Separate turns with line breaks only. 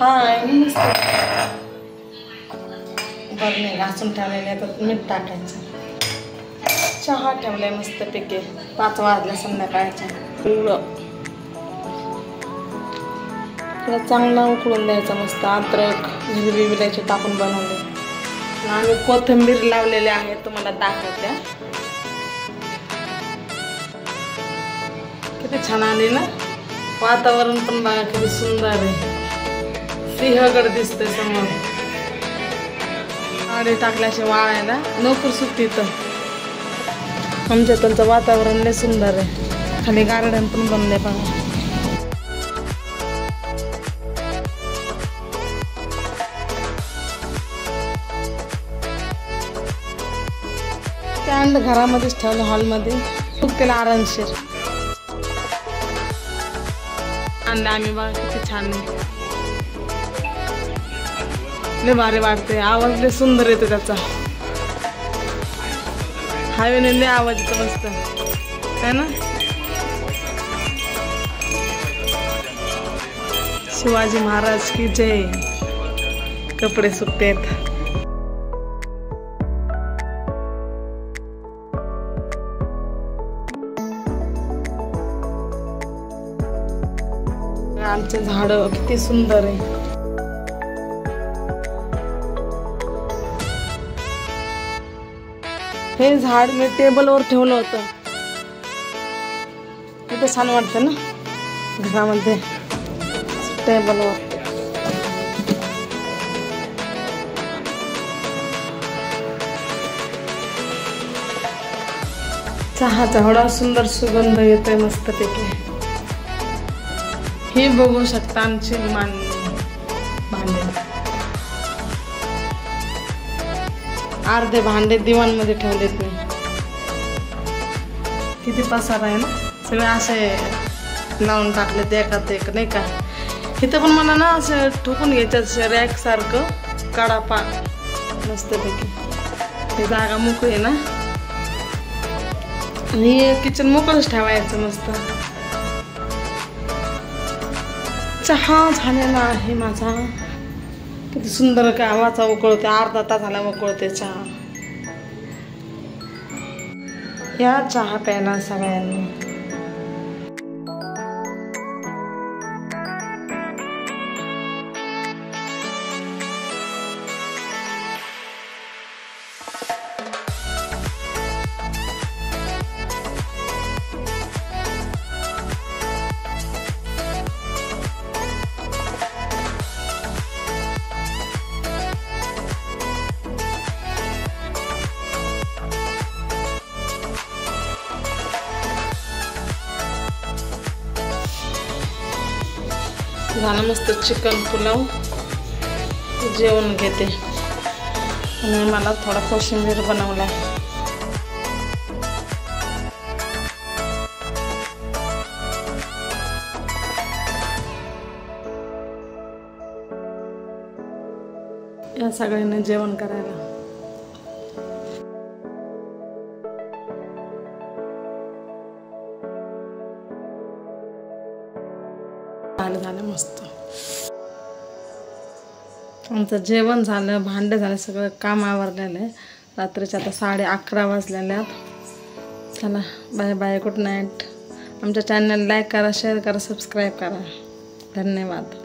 हाय बरणे घासून ठेवलेले तर मीठ टाकायचं. चहा ठेवलाय मस्तपैकी 5 वाजल्या संध्याकाळच्या. त्याला चांगला उकळून द्यायचा मस्त. अद्रक हिरवी मिरची टाकून बनवले. आम्ही कोथिंबीर लावलेले आहे तुम्हाला दाखवते. किती छान आली ना. वातावरण पण बघा किती सुंदर आहे. सिंहगड दिसतोय समोर. आडे टाकल्याशी वाळायला लवकर सुट्टी. तर आमच्या त्यांचं वातावरण लय सुंदर आहे. खाली गार्डन पण बनले बघा. स्टँड घरामध्येच ठेवलं हॉलमध्ये. खूप केलं आरामशीर. आणलं आम्ही बघा किती छान आहे. लय भारी वाटते. आवाज लय सुंदर येतो त्याचा. हायवेने लय आवाज येतो मस्त है ना. शिवाजी महाराज की जय. कपडे सुकतेत. आमचे झाड किती सुंदर आहे. हे झाड मी टेबलवर ठेवलं होतं. किती छान वाटतं ना घरामध्ये टेबलवर. चहाचा एवढा सुंदर सुगंध येतोय मस्तपैकी. हे बघू शकता आमची भांडे. अर्धे भांडे दिवाणमध्ये ठेवलेत मी. किती पसारा आहे ना. सगळे असे लावून टाकलेत एकात एक नाही का. इथं पण मला ना असं ठोकून घ्यायचं रॅक सारखं काढा मस्तपैकी. ही जागा मोकळी आहे ना. आणि किचन मोकळंच ठेवायचं मस्त. चहा झालेला आहे माझा. किती सुंदर कामाचा उकळते. अर्धा तास झाला उकळते चहा. या चहा प्यायला सगळ्यांनी. झालं मस्त चिकन पुलाव. जेवण घेते. आणि मला थोडा कोशिंबीर बनवला. या सगळ्यांना जेवण करायला. झालं मस्त. आमचं जेवण झालं. भांडे झालं. सगळं काम आवरलेलं आहे. रात्रीच्या आता 11:30 वाजलेले आहेत. चला बाय बाय. Good night. आमच्या चॅनल लाईक करा, शेअर करा, सबस्क्राईब करा. धन्यवाद.